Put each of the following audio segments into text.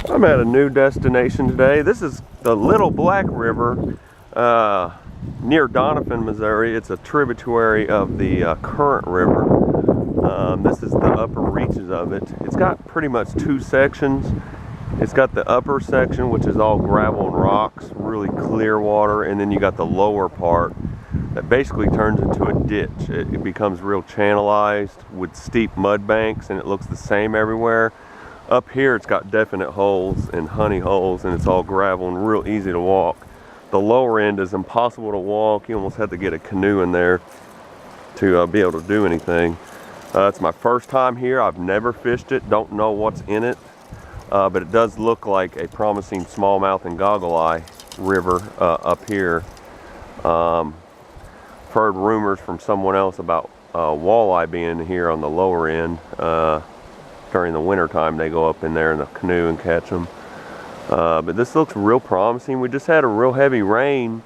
I'm at a new destination today. This is the Little Black River near Doniphan, Missouri. It's a tributary of the Current River. This is the upper reaches of it. It's got pretty much two sections. It's got the upper section, which is all gravel and rocks, really clear water, and then you got the lower part that basically turns into a ditch. It becomes real channelized with steep mud banks, and it looks the same everywhere. Up here it's got definite holes and honey holes, and it's all gravel and real easy to walk. The lower end is impossible to walk. You almost have to get a canoe in there to be able to do anything. It's my first time here. I've never fished it, don't know what's in it, but it does look like a promising smallmouth and goggle eye river up here. Heard rumors from someone else about walleye being here on the lower end. During the winter time they go up in there in a canoe and catch them, but this looks real promising. We just had a real heavy rain,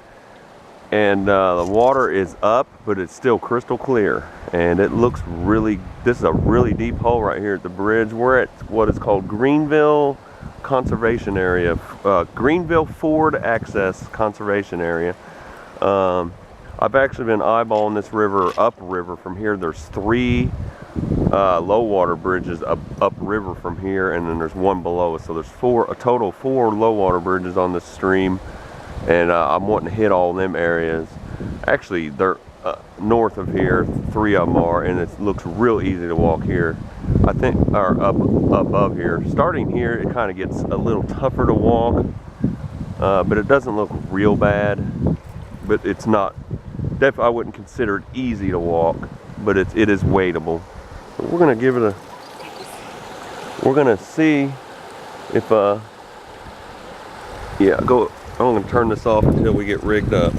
and the water is up, but it's still crystal clear, and it looks really, this is a really deep hole right here at the bridge. We're at what is called Greenville Conservation Area, Greenville Ford Access Conservation Area. I've actually been eyeballing this river upriver from here. There's three low water bridges upriver from here, and then there's one below us. So there's a total of four low water bridges on this stream, and I'm wanting to hit all them areas. Actually, they're north of here, three of them are, and it looks real easy to walk here. I think, or up above here. Starting here, it kind of gets a little tougher to walk, but it doesn't look real bad. But it's not, I wouldn't consider it easy to walk, but it is wadeable. So we're gonna give it a, we're gonna see if, yeah, I'm gonna turn this off until we get rigged up.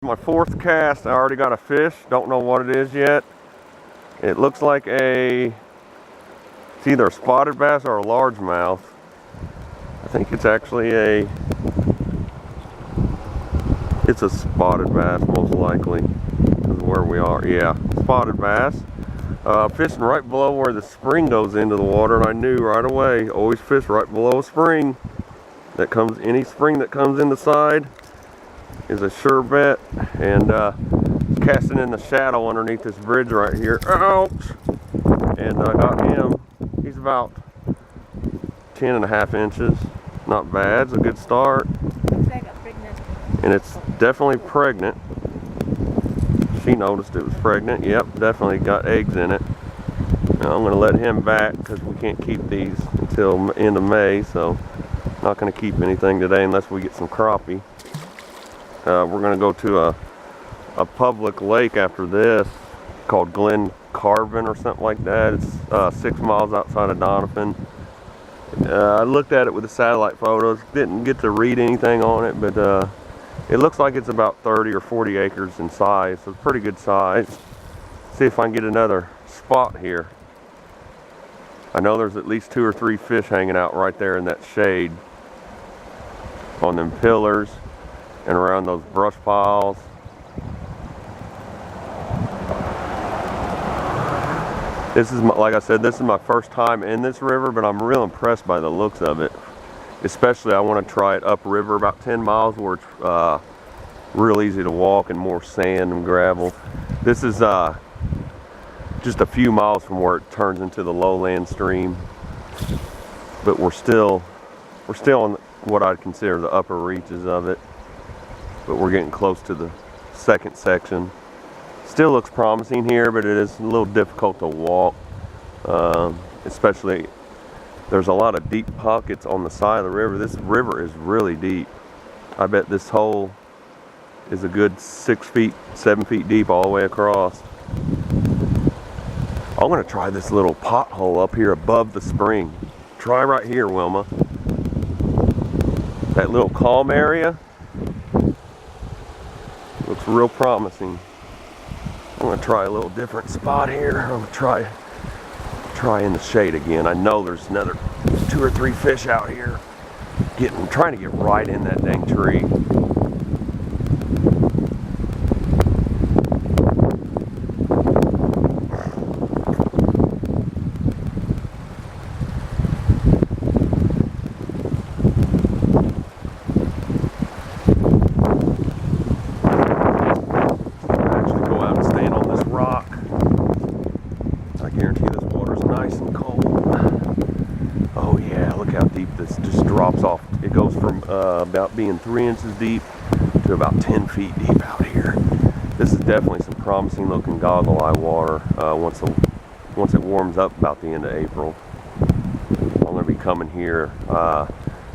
My fourth cast, I already got a fish, don't know what it is yet. It looks like it's either a spotted bass or a largemouth. I think it's actually it's a spotted bass, most likely, is where we are. Yeah, spotted bass. Fishing right below where the spring goes into the water, and I knew right away, always fish right below a spring. Any spring that comes in the side is a sure bet. And casting in the shadow underneath this bridge right here. Ouch! And I got him. He's about 10.5 inches. Not bad, it's a good start. And it's definitely pregnant. She noticed it was pregnant. Yep, definitely got eggs in it. Now I'm going to let him back because we can't keep these until end of May, so not going to keep anything today unless we get some crappie. We're going to go to a public lake after this called Glen Carvin or something like that. It's 6 miles outside of Doniphan. I looked at it with the satellite photos, didn't get to read anything on it, but it looks like it's about 30 or 40 acres in size, so it's pretty good size. See if I can get another spot here. I know there's at least 2 or 3 fish hanging out right there in that shade on them pillars and around those brush piles. This is, like I said, this is my first time in this river, but I'm real impressed by the looks of it. Especially, I want to try it upriver about 10 miles where it's real easy to walk and more sand and gravel. This is just a few miles from where it turns into the lowland stream, but we're still on what I'd consider the upper reaches of it, but we're getting close to the second section. Still looks promising here, but it is a little difficult to walk, especially there's a lot of deep pockets on the side of the river. This river is really deep. I bet this hole is a good 6 feet, 7 feet deep all the way across. I'm gonna try this little pothole up here above the spring. Try right here, Wilma. That little calm area looks real promising. I'm gonna try a little different spot here. I'm gonna try in the shade again. I know there's another 2 or 3 fish out here. Trying to get right in that dang tree. this just drops off. It goes from about being 3 inches deep to about 10 feet deep out here. This is definitely some promising looking goggle eye water once it warms up about the end of April. I'm going to be coming here.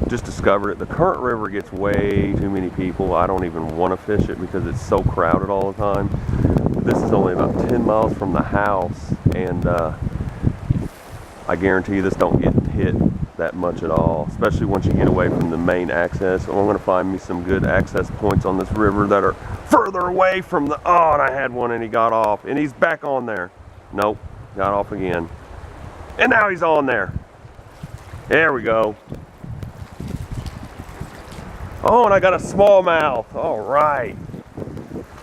Just discovered it. The current river gets way too many people. I don't even want to fish it because it's so crowded all the time. This is only about 10 miles from the house, and I guarantee you this don't get hit that much at all, especially once you get away from the main access. So I'm going to find me some good access points on this river that are further away from the, oh, and I had one and he got off, and he's back on there. Nope, got off again. And now he's on there. There we go. Oh, and I got a smallmouth. All right.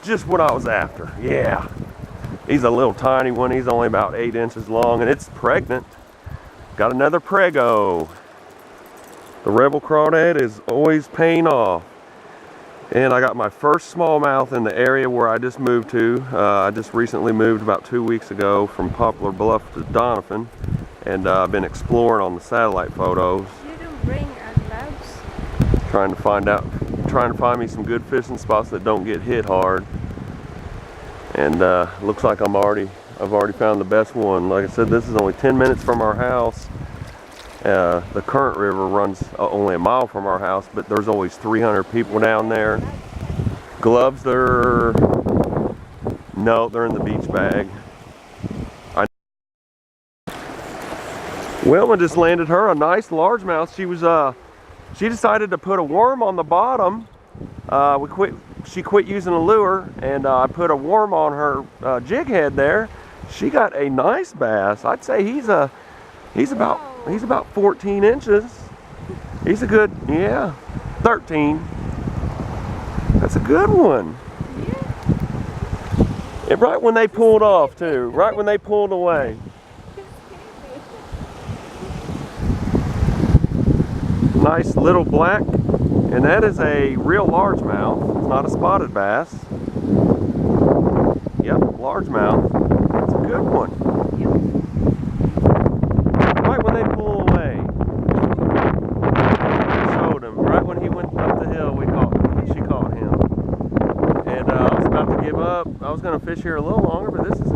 Just what I was after. Yeah. He's a little tiny one. He's only about 8 inches long, and it's pregnant. Got another prego. The rebel crawdad is always paying off. And I got my first smallmouth in the area where I just moved to. I just recently moved about 2 weeks ago from Poplar Bluff to Donovan, and I've been exploring on the satellite photos. You don't bring gloves? Trying to find me some good fishing spots that don't get hit hard. And looks like I've already found the best one. Like I said, this is only 10 minutes from our house. The current river runs only a mile from our house, but there's always 300 people down there. Gloves, no, they're in the beach bag. Wilma just landed her a nice largemouth. She decided to put a worm on the bottom. She quit using a lure, and I put a worm on her jig head there. She got a nice bass. I'd say he's about 14 inches. He's a good, yeah, 13. That's a good one. Yeah. And right when they pulled off too, right when they pulled away. Nice little black, and that is a real largemouth. It's not a spotted bass. Yep, largemouth. It's a good one. Right when they pull away. Showed him. Right when he went up the hill, she caught him. And I was about to give up. I was going to fish here a little longer, but this is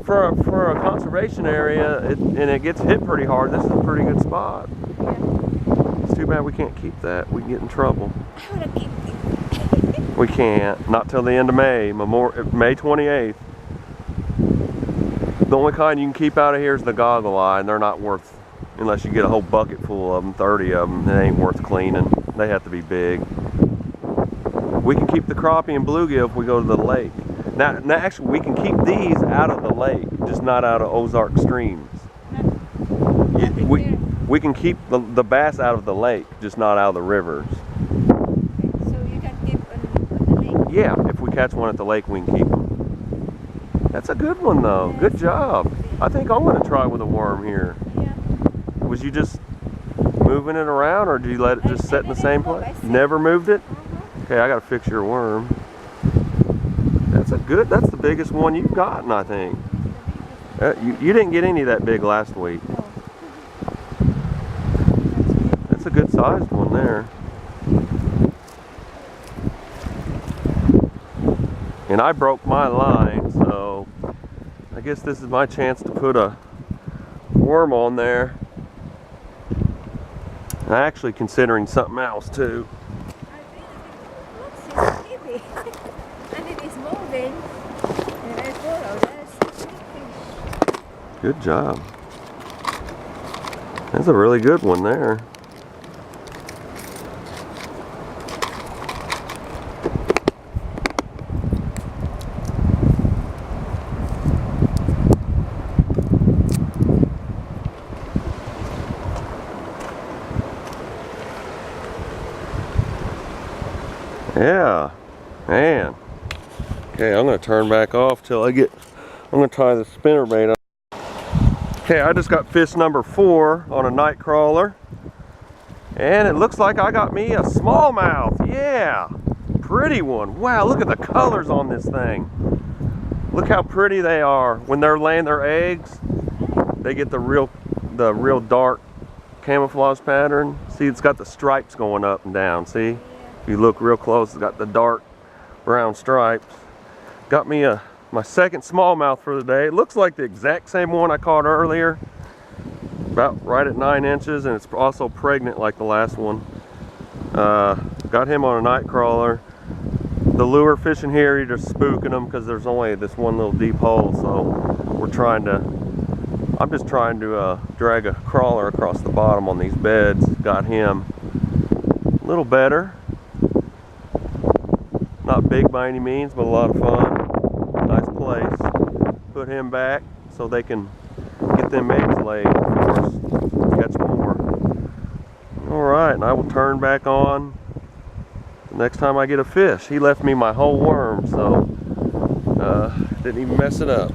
for a conservation area, and it gets hit pretty hard. This is a pretty good spot. Too bad we can't keep that. We can get in trouble. I want to keep it. We can't. Not till the end of May. May 28th. The only kind you can keep out of here is the goggle eye, and they're not worth, unless you get a whole bucket full of them, 30 of them, they ain't worth cleaning. They have to be big. We can keep the crappie and bluegill if we go to the lake. Now actually, we can keep these out of the lake, just not out of Ozark streams. We can keep the bass out of the lake, just not out of the rivers. Okay. So you can keep on the lake? Yeah, if we catch one at the lake, we can keep them. That's a good one though. Good job. I think I'm going to try with a worm here. Yeah. Was you just moving it around, or did you let it just sit in the same place? Never moved it? Okay, I got to fix your worm. That's the biggest one you've gotten, I think. You didn't get any that big last week. That's a good sized one there. And I broke my line, so I guess this is my chance to put a worm on there. I'm actually considering something else too. And it is moving. And I follow this. Good job. That's a really good one there. Yeah, man. Okay, I'm gonna turn back off till I'm gonna tie the spinnerbait up. Okay, I just got fish number 4 on a night crawler. And it looks like I got me a smallmouth. Yeah, pretty one. Wow, look at the colors on this thing. Look how pretty they are. When they're laying their eggs, they get the real dark camouflage pattern. See, it's got the stripes going up and down. See, if you look real close, it's got the dark brown stripes. Got me my second smallmouth for the day. It looks like the exact same one I caught earlier, about right at 9 inches, and it's also pregnant like the last one. Got him on a night crawler. The lure fishing here, you're just spooking them because there's only this one little deep hole, so I'm just trying to drag a crawler across the bottom on these beds. Got him a little better. Not big by any means, but a lot of fun. Nice place. Put him back so they can get them eggs laid, of course. Catch more. Alright, and I will turn back on the next time I get a fish. He left me my whole worm, so didn't even mess it up.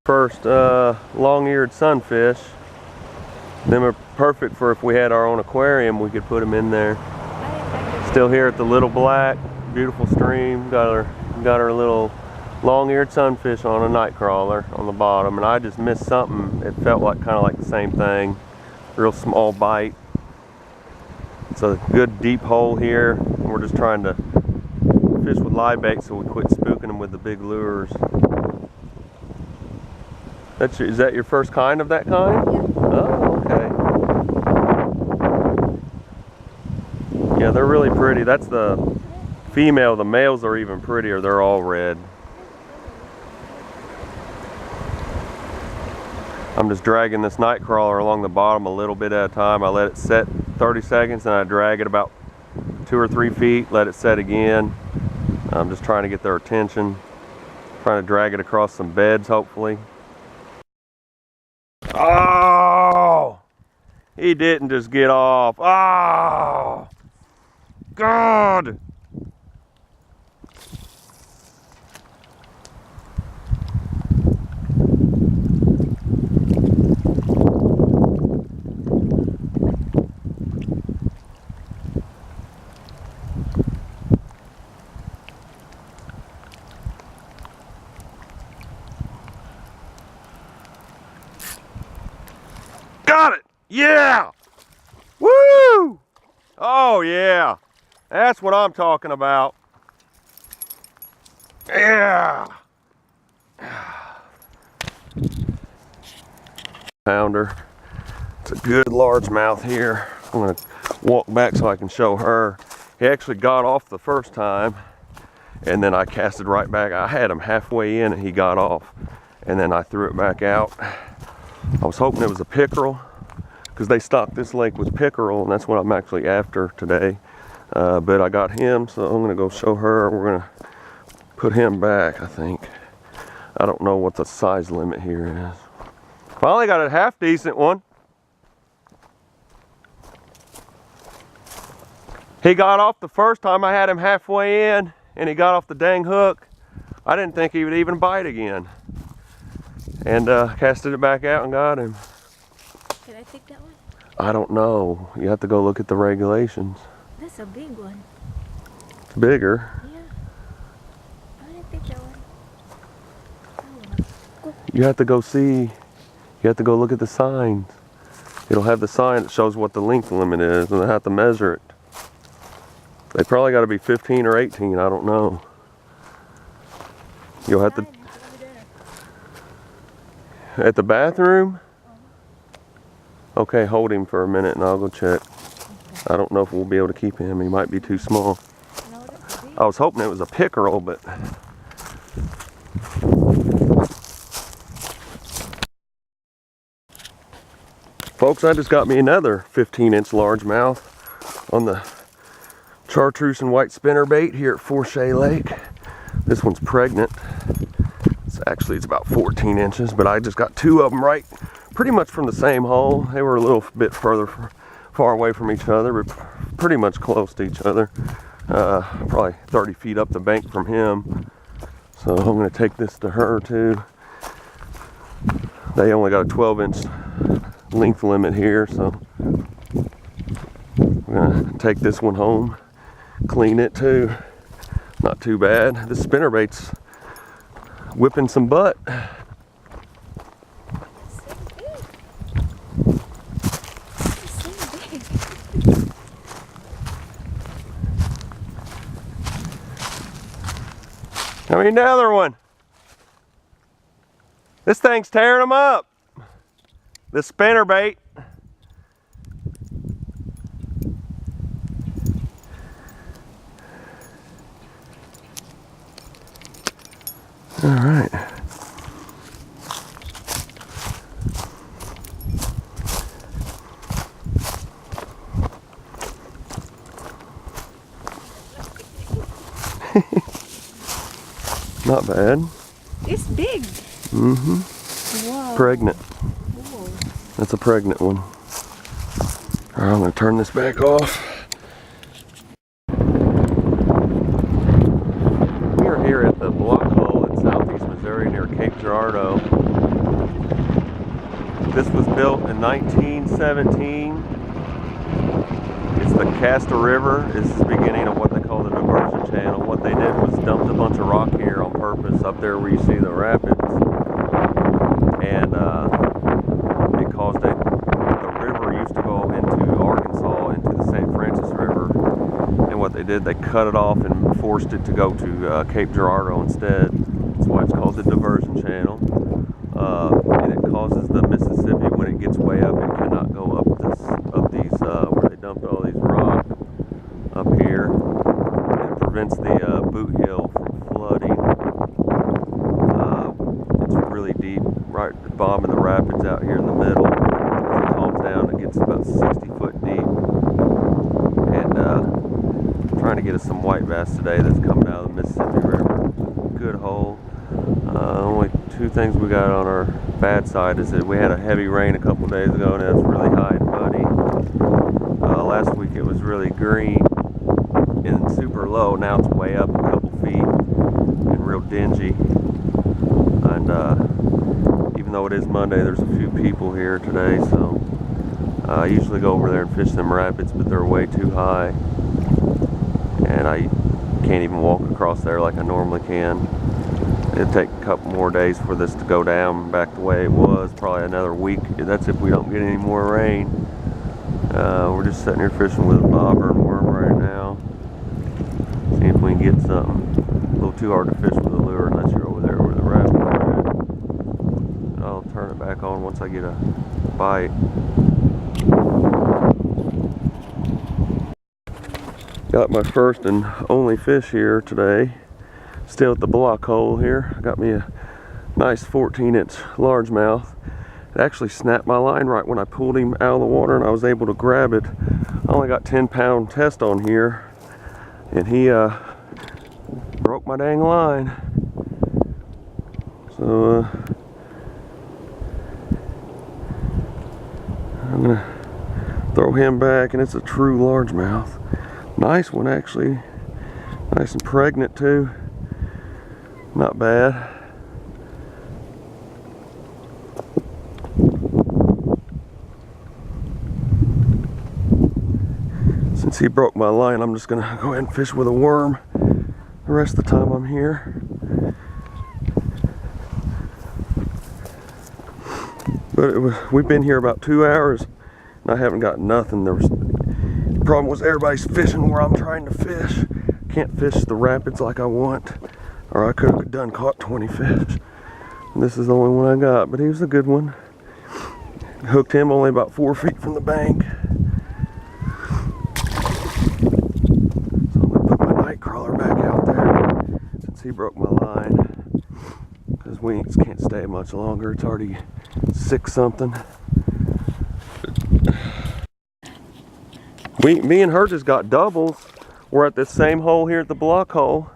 First long-eared sunfish. Them are perfect for if we had our own aquarium, we could put them in there. Still here at the Little Black, beautiful stream. Got our little long-eared sunfish on a night crawler on the bottom, and I just missed something. It felt like kind of like the same thing. Real small bite. It's a good deep hole here, and we're just trying to fish with live bait so we quit spooking them with the big lures. Is that your first kind of that kind? Yeah. Oh, okay. Yeah, they're really pretty. That's the female. The males are even prettier. They're all red. I'm just dragging this night crawler along the bottom a little bit at a time. I let it set 30 seconds and I drag it about 2 or 3 feet, let it set again. I'm just trying to get their attention. Trying to drag it across some beds, hopefully. Oh! He didn't just get off. Oh! God! Got it! Yeah! Woo! Oh yeah! That's what I'm talking about. Yeah! Pounder. It's a good largemouth here. I'm gonna walk back so I can show her. He actually got off the first time, and then I casted right back. I had him halfway in and he got off, and then I threw it back out. I was hoping it was a pickerel, because they stock this lake with pickerel, and that's what I'm actually after today. But I got him, so I'm gonna go show her. We're gonna put him back, I think. I don't know what the size limit here is. Finally got a half decent one. He got off the first time. I had him halfway in, and he got off the dang hook. I didn't think he would even bite again. And casted it back out and got him. Can I take that one? I don't know. You have to go look at the regulations. That's a big one. It's bigger. Yeah. I want to take that one. Oh, You have to go see. You have to go look at the signs. It'll have the sign that shows what the length limit is, and they have to measure it. They probably got to be 15 or 18. I don't know. You'll have to. At the bathroom? Okay, hold him for a minute and I'll go check. I don't know if we'll be able to keep him. He might be too small. I was hoping it was a pickerel, but... Folks, I just got me another 15-inch largemouth on the chartreuse and white spinnerbait here at Fourchet Lake. This one's pregnant. It's about 14 inches, but I just got 2 of them right pretty much from the same hole. They were a little bit far away from each other, but pretty much close to each other. Probably 30 feet up the bank from him. So I'm gonna take this to her too. They only got a 12-inch length limit here, so I'm gonna take this one home, clean it too. Not too bad. This spinnerbait's whipping some butt. I mean, another one. This thing's tearing them up. The spinner bait. All right. Not bad. It's big. Mm-hmm. Wow. Pregnant. Whoa. That's a pregnant one. All right, I'm gonna turn this back off. We are here at the block hole in southeast Missouri near Cape Girardeau. This was built in 1917. It's the Castor River. This is the beginning of what they call the diversion channel. What they did was dumped a bunch of rock here on purpose up there where you see the rapids. And it caused the river used to go into Arkansas, into the St. Francis River. And what they did, they cut it off and forced it to go to Cape Girardeau instead. That's why it's called the diversion channel. And it causes the Mississippi, when it gets way up, it cannot go up these where they dumped all these rock up here. It prevents the boot hill from flooding. It's really deep, right at the bottom of the rapids out here in the middle. As it calms down, it gets about 60 foot deep. And I'm trying to get us some white bass today that's coming out of the Mississippi River. It's a good hole. Only two things we got on our bad side is that we had a heavy rain a couple days ago, and it's really high and muddy. Last week it was really green and super low. Now it's way up a couple feet and real dingy. And even though it is Monday, there's a few people here today, so I usually go over there and fish them rapids, but they're way too high, and I can't even walk across there like I normally can. It'll take a couple more days for this to go down back the way it was, probably another week. That's if we don't get any more rain. We're just sitting here fishing with a bobber and worm right now. See if we can get something. A little too hard to fish with a lure unless you're over there where the rapids are at. I'll turn it back on once I get a bite. Got my first and only fish here today. Still at the block hole here. Got me a nice 14-inch largemouth. It actually snapped my line right when I pulled him out of the water, and I was able to grab it. I only got 10-pound test on here, and he broke my dang line. So I'm gonna throw him back, and it's a true largemouth. Nice one, actually. Nice and pregnant too. Not bad. Since he broke my line, I'm just gonna go ahead and fish with a worm the rest of the time I'm here. But we've been here about 2 hours, and I haven't got nothing. The problem was everybody's fishing where I'm trying to fish. Can't fish the rapids like I want, or I could have caught 20 fish. And this is the only one I got, but he was a good one. Hooked him only about 4 feet from the bank. So I'm gonna put my night crawler back out there since he broke my line, because we can't stay much longer. It's already 6 something. Me and her just got doubles. We're at this same hole here at the block hole.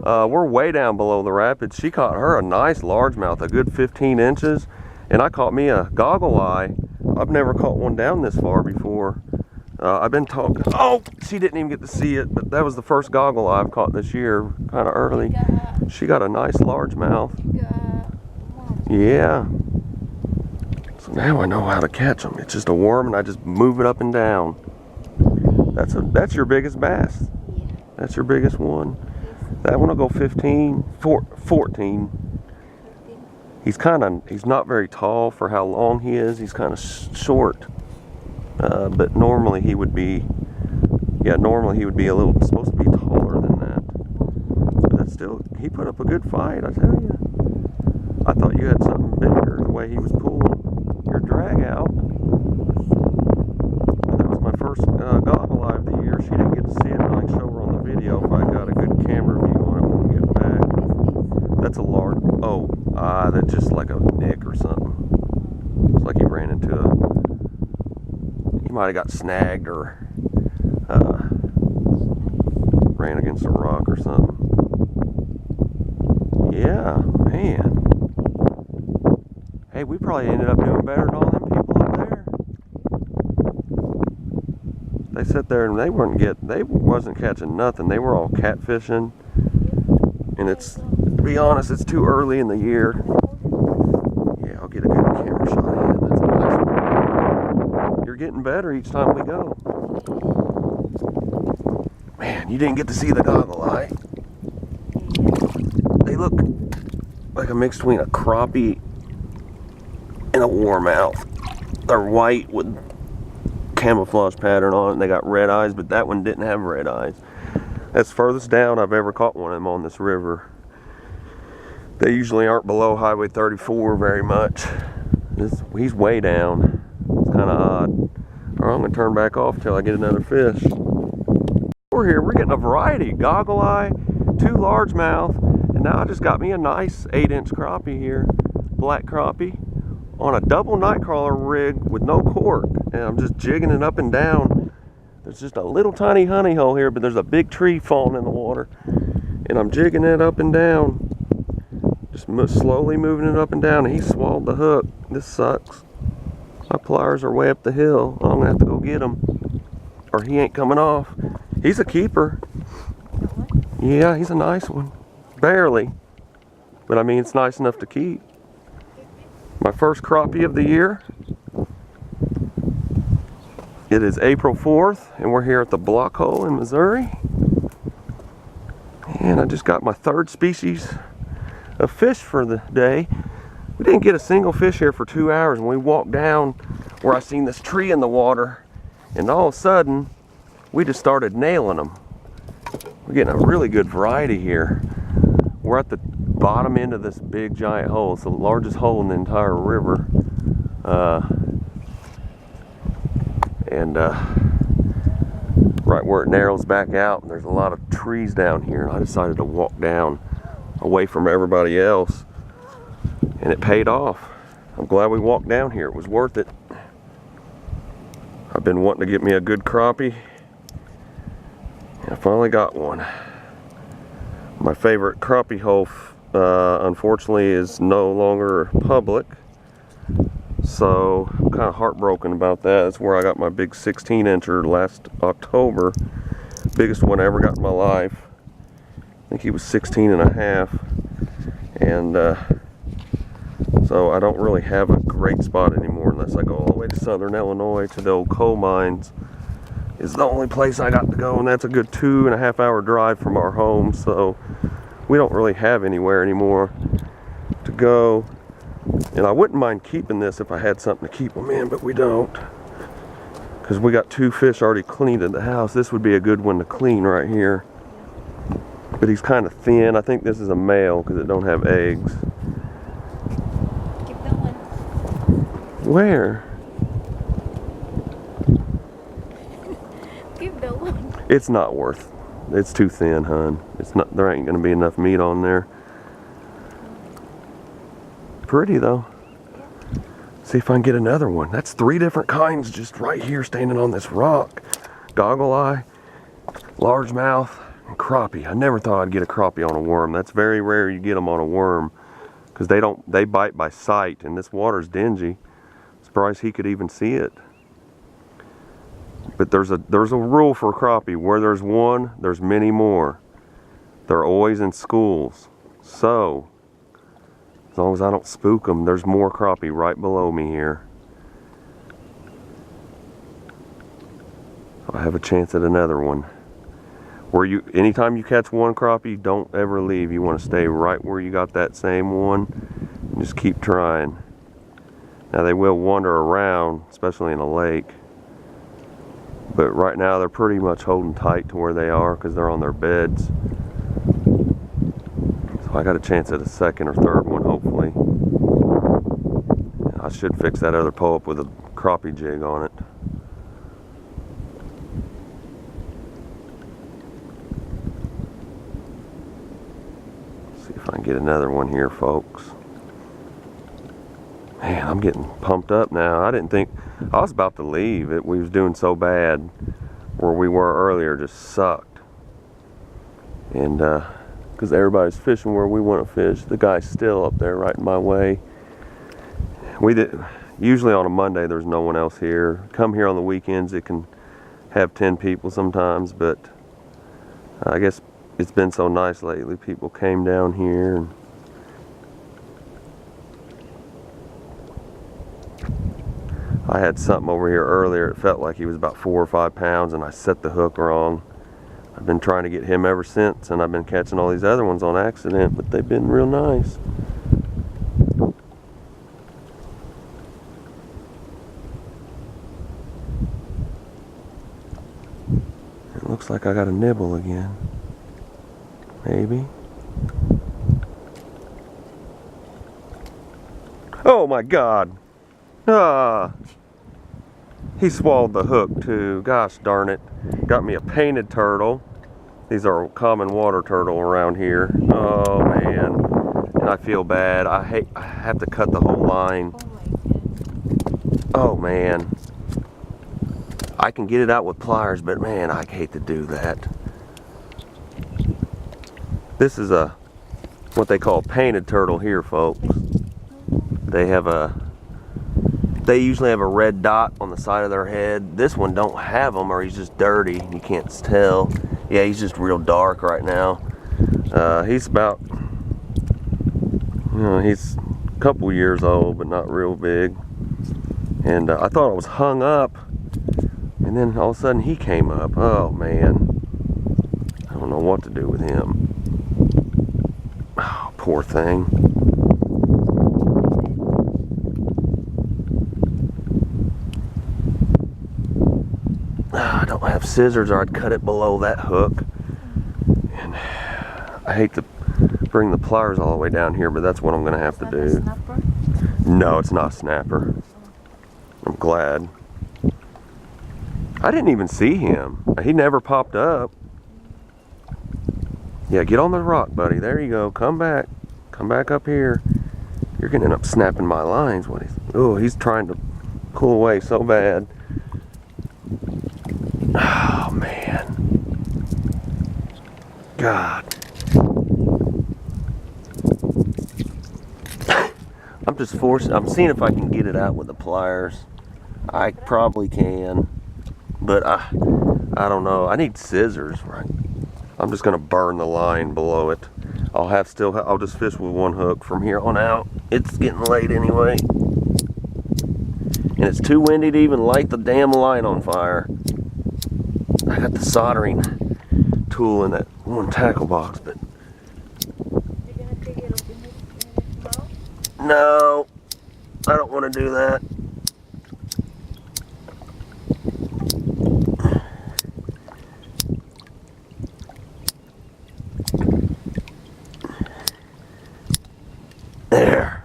We're way down below the rapids. She caught her a nice largemouth, a good 15 inches, and I caught me a goggle eye. I've never caught one down this far before. I've been talking. Oh, she didn't even get to see it, but that was the first goggle eye I've caught this year, kind of early. She got a nice largemouth. Yeah. So now I know how to catch them. It's just a worm, and I just move it up and down. That's your biggest bass. Yeah. That's your biggest one. That one will go 15, 14. He's not very tall for how long he is. He's kind of short. But normally he would be, supposed to be taller than that. But that's still he put up a good fight, I tell you. I thought you had something bigger the way he was pulling your drag out. That was my first goggle eye of the year. She didn't get to see it, and I can show her on the video if I got a good camera view on it when we get back. That's a large, that's just like a nick or something. It's like he ran into he might have got snagged or ran against a rock or something. Yeah, man. Hey, we probably ended up doing better than all them people up there. They sat there and they wasn't catching nothing. They were all catfishing. And to be honest, it's too early in the year. Yeah, I'll get a good camera shot in. That's a nice one. You're getting better each time we go. Man, you didn't get to see the goggle eye. They look like a mix between a crappie and a largemouth. They're white with camouflage pattern on it, and they got red eyes, but that one didn't have red eyes. That's furthest down I've ever caught one of them on this river. They usually aren't below Highway 34 very much. He's way down. It's kind of odd. Alright, I'm going to turn back off till I get another fish. We're here, we're getting a variety. Goggle eye, 2 largemouth, and now I just got me a nice 8-inch crappie here. Black crappie on a double nightcrawler rig with no cork. And I'm just jigging it up and down. There's just a little tiny honey hole here, but there's a big tree falling in the water. And I'm jigging it up and down. Just slowly moving it up and down. And he swallowed the hook. This sucks. My pliers are way up the hill. I'm going to have to go get him. Or he ain't coming off. He's a keeper. Yeah, he's a nice one. Barely. But I mean, it's nice enough to keep. My first crappie of the year. It is April 4th, and we're here at the Block Hole in Missouri. And I just got my 3rd species of fish for the day. We didn't get a single fish here for 2 hours, and we walked down where I seen this tree in the water, and all of a sudden, we just started nailing them. We're getting a really good variety here. We're at the bottom end of this big giant hole. It's the largest hole in the entire river. Right where it narrows back out, and there's a lot of trees down here, and I decided to walk down away from everybody else, and it paid off. I'm glad we walked down here. It was worth it. I've been wanting to get me a good crappie, and I finally got one. My favorite crappie hole unfortunately is no longer public, so I'm kind of heartbroken about that. That's where I got my big 16-incher last October. Biggest one I ever got in my life. I think he was 16 and a half. And so I don't really have a great spot anymore unless I go all the way to southern Illinois to the old coal mines. Is the only place I got to go, and that's a good 2.5 hour drive from our home. So we don't really have anywhere anymore to go. And I wouldn't mind keeping this if I had something to keep them in, but we don't. Because we got 2 fish already cleaned at the house. This would be a good one to clean right here. But he's kind of thin. I think this is a male because it don't have eggs. Keep that one. Where? Keep that one. It's not worth. It's too thin, hun. It's not. There ain't gonna be enough meat on there. Pretty though. See if I can get another one. That's 3 different kinds just right here standing on this rock. Goggle eye, largemouth, and crappie. I never thought I'd get a crappie on a worm. That's very rare you get them on a worm because they bite by sight, and this water's dingy. Surprised he could even see it. But there's a rule for crappie. Where there's one, there's many more. They're always in schools. So as long as I don't spook them, there's more crappie right below me here. I have a chance at another one. Anytime you catch one crappie, don't ever leave. You want to stay right where you got that same one. And just keep trying. Now they will wander around, especially in a lake. But right now they're pretty much holding tight to where they are because they're on their beds. So I got a chance at a second or third one, hopefully. I should fix that other pull-up with a crappie jig on it. See if I can get another one here, folks. Man, I'm getting pumped up now. I didn't think, I was about to leave. We was doing so bad. Where we were earlier just sucked. And because everybody's fishing where we want to fish. The guy's still up there right in my way. Usually on a Monday there's no one else here. Come here on the weekends, it can have 10 people sometimes, but I guess it's been so nice lately. People came down here and I had something over here earlier. It felt like he was about 4 or 5 pounds and I set the hook wrong. I've been trying to get him ever since, and I've been catching all these other ones on accident, but they've been real nice. It looks like I got a nibble again. Maybe. Oh my God. Ah. He swallowed the hook too. Gosh darn it. Got me a painted turtle. These are a common water turtle around here. Oh man. And I feel bad. I have to cut the whole line. Oh man. I can get it out with pliers, but man, I hate to do that. This is what they call painted turtle here, folks. They usually have a red dot on the side of their head. This one don't have them, or he's just dirty. You can't tell. Yeah, he's just real dark right now. He's about, he's a couple years old, but not real big. And I thought I was hung up, and then all of a sudden he came up. Oh man, I don't know what to do with him. Oh, poor thing. I don't have scissors, or I'd cut it below that hook. And I hate to bring the pliers all the way down here, but that's what I'm going to have to do. Snapper? No, it's not a snapper. I'm glad. I didn't even see him. He never popped up. Yeah, get on the rock, buddy. There you go. Come back. Come back up here. You're going to end up snapping my lines. Oh, he's trying to pull away so bad. Oh man. God. I'm seeing if I can get it out with the pliers. I probably can, but I don't know. I need scissors, right? I'm just gonna burn the line below it. I'll just fish with one hook from here on out. It's getting late anyway. And it's too windy to even light the damn line on fire. I got the soldering tool in that one tackle box, but You're gonna take it up in his mouth? no, I don't want to do that. There.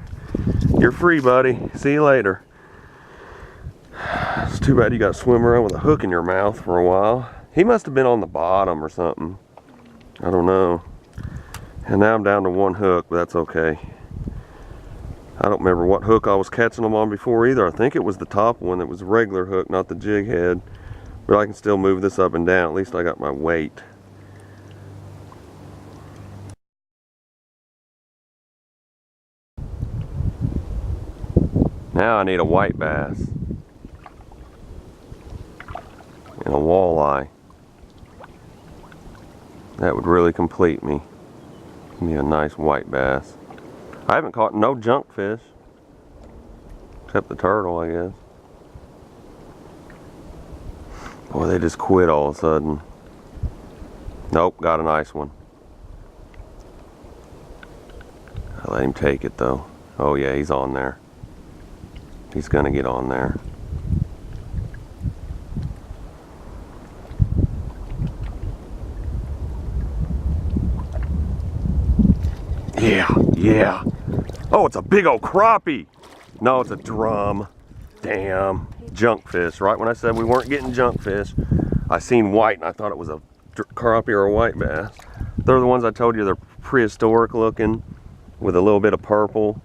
You're free, buddy. See you later. It's too bad you got to swim around with a hook in your mouth for a while. He must have been on the bottom or something. I don't know. And now I'm down to one hook, but that's okay. I don't remember what hook I was catching them on before either. I think it was the top one that was a regular hook, not the jig head. But I can still move this up and down. At least I got my weight. Now I need a white bass and a walleye. That would really complete me. Give me a nice white bass. I haven't caught no junk fish, except the turtle, I guess. Boy, they just quit all of a sudden. Nope, got a nice one. I let him take it though. Oh yeah, he's on there. He's gonna get on there. Yeah. Oh, it's a big old crappie. No, it's a drum. Damn. Junk fish. Right when I said we weren't getting junk fish, I seen white and I thought it was a crappie or a white bass. They're the ones I told you, they're prehistoric looking with a little bit of purple.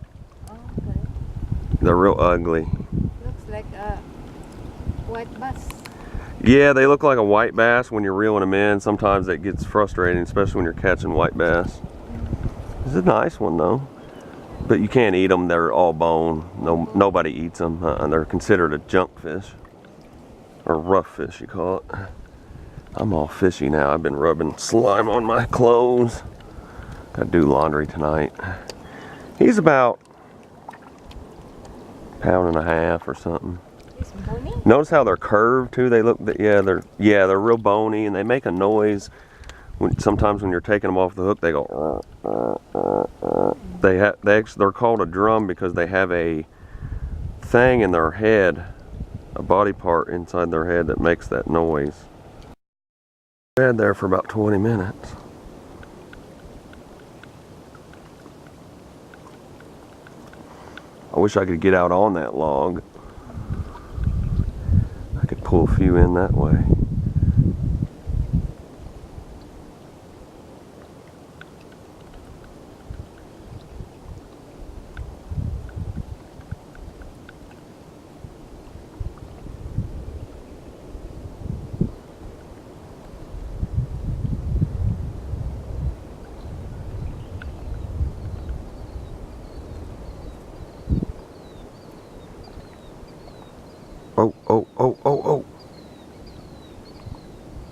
Okay. They're real ugly. Looks like a white bass. Yeah, they look like a white bass when you're reeling them in. Sometimes it gets frustrating, especially when you're catching white bass. It's a nice one though. But you can't eat them, they're all bone. Nobody eats them. They're considered a junk fish. Or rough fish, you call it. I'm all fishy now. I've been rubbing slime on my clothes. Gotta do laundry tonight. He's about a pound and a half or something. It's bony? Notice how they're curved too. They look, they're real bony and they make a noise. Sometimes when you're taking them off the hook, they go. They're called a drum because they have a thing in their head, a body part inside their head that makes that noise. Been there for about 20 minutes. I wish I could get out on that log. I could pull a few in that way. Oh, oh, oh, oh, oh.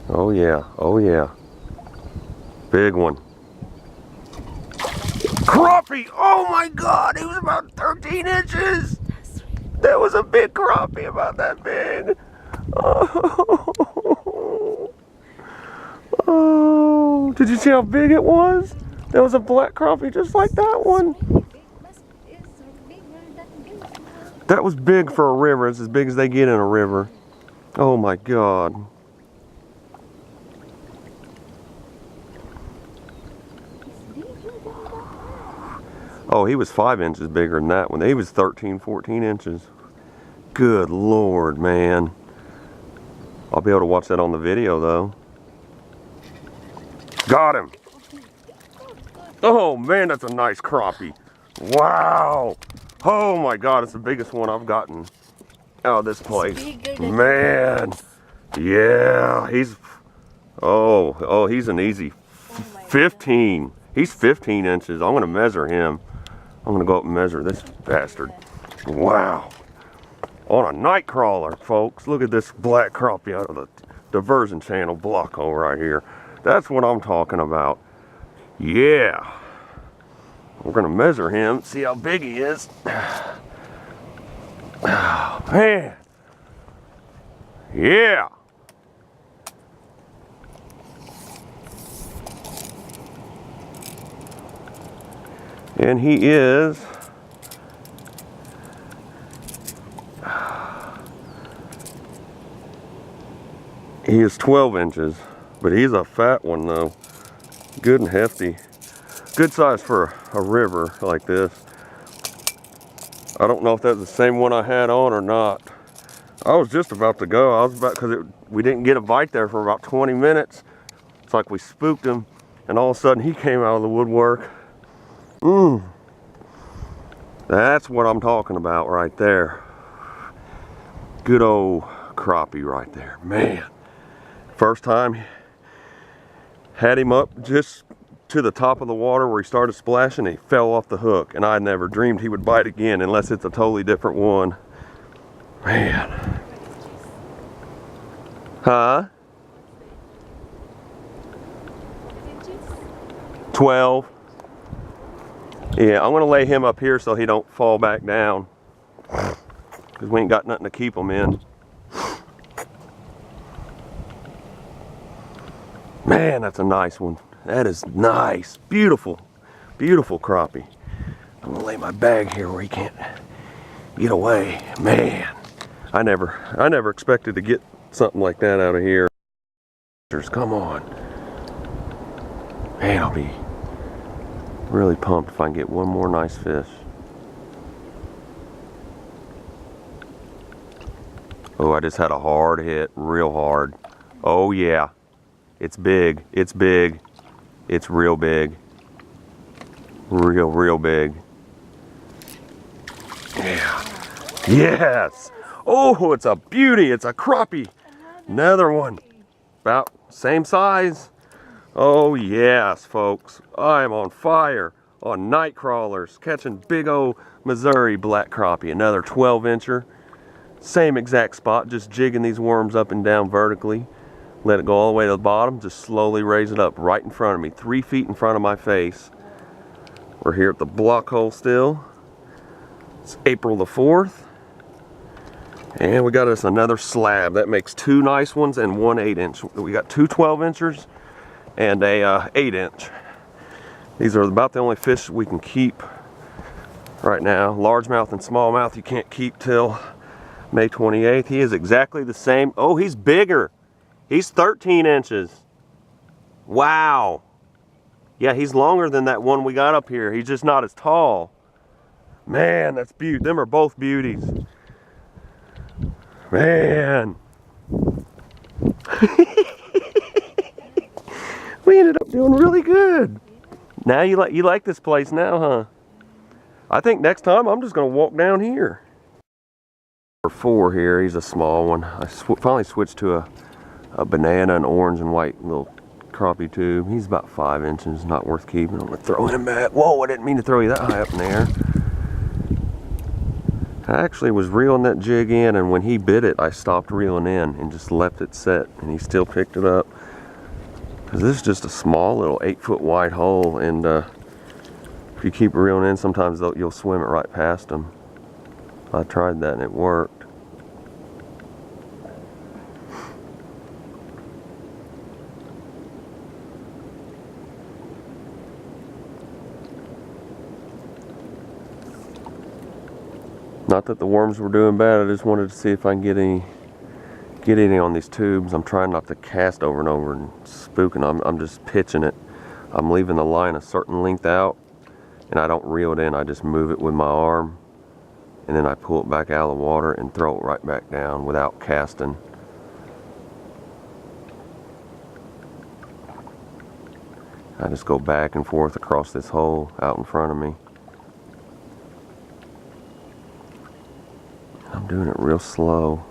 Oh yeah, oh yeah. Big one. Crappie! Oh my God, he was about 13 inches! That was a big crappie, about that big. Oh. Oh, did you see how big it was? That was a black crappie just like that one. That was big for a river. It's as big as they get in a river. Oh my God. Oh, he was 5 inches bigger than that one. He was 13, 14 inches. Good Lord, man. I'll be able to watch that on the video though. Got him. Oh man, that's a nice crappie. Wow. Oh my God, it's the biggest one I've gotten out of this place. Man. Yeah, he's an easy 15. He's 15 inches. I'm gonna measure him. I'm gonna go up and measure this bastard. Wow. On a night crawler, folks. Look at this black crappie out of the diversion channel block hole right here. That's what I'm talking about. Yeah. We're gonna measure him, see how big he is. Oh, man. Yeah. And he is he is 12 inches, but he's a fat one though. Good and hefty. Good size for a river like this. I don't know if that's the same one I had on or not. I was just about to go. Because we didn't get a bite there for about 20 minutes. It's like we spooked him, and all of a sudden he came out of the woodwork. That's what I'm talking about right there. Good old crappie right there, man. First time, had him up just to the top of the water where he started splashing, he fell off the hook, and I never dreamed he would bite again unless it's a totally different one. Man. Huh? 12. Yeah, I'm gonna lay him up here so he don't fall back down, because we ain't got nothing to keep him in. Man, that's a nice one. That is nice. Beautiful. Beautiful crappie. I'm gonna lay my bag here where he can't get away. Man, I never expected to get something like that out of here. Come on. Man, Really pumped if I can get one more nice fish. Oh, I just had a hard hit, real hard. Oh yeah, it's big, it's big, it's real big. Real big. Yeah, yes! Oh, it's a beauty, it's a crappie. Another one, about same size. Oh yes, folks, I'm on fire on night crawlers, catching big old Missouri black crappie. Another 12-incher, same exact spot, just jigging these worms up and down vertically. Let it go all the way to the bottom, just slowly raise it up right in front of me, 3 feet in front of my face. We're here at the block hole still. It's April the 4th. And we got us another slab. That makes 2 nice ones and 1 8-inch. We got 2 12-inchers and a 8-inch. These are about the only fish we can keep right now. Largemouth and smallmouth you can't keep till May 28th. He is exactly the same. Oh, he's bigger. He's 13 inches. Wow. Yeah, he's longer than that one we got up here. He's just not as tall. Man, that's beauty. Them are both beauties. Man. We ended up doing really good. Now you like this place now, huh? I think next time I'm just gonna walk down here. Number 4 here, he's a small one. I finally switched to a banana and orange and white little crappie tube. He's about 5 inches, not worth keeping. I'm gonna throw him back. Whoa, I didn't mean to throw you that high up in the air. I actually was reeling that jig in, and when he bit it, I stopped reeling in and just left it set, and he still picked it up. Because this is just a small little 8-foot wide hole, and if you keep reeling in, sometimes you'll swim it right past them. I tried that and it worked. Not that the worms were doing bad, I just wanted to see if I can get any on these tubes. I'm trying not to cast over and over and spooking. I'm just pitching it. I'm leaving the line a certain length out, and I don't reel it in. I just move it with my arm, and then I pull it back out of the water and throw it right back down without casting. I just go back and forth across this hole out in front of me. I'm doing it real slow.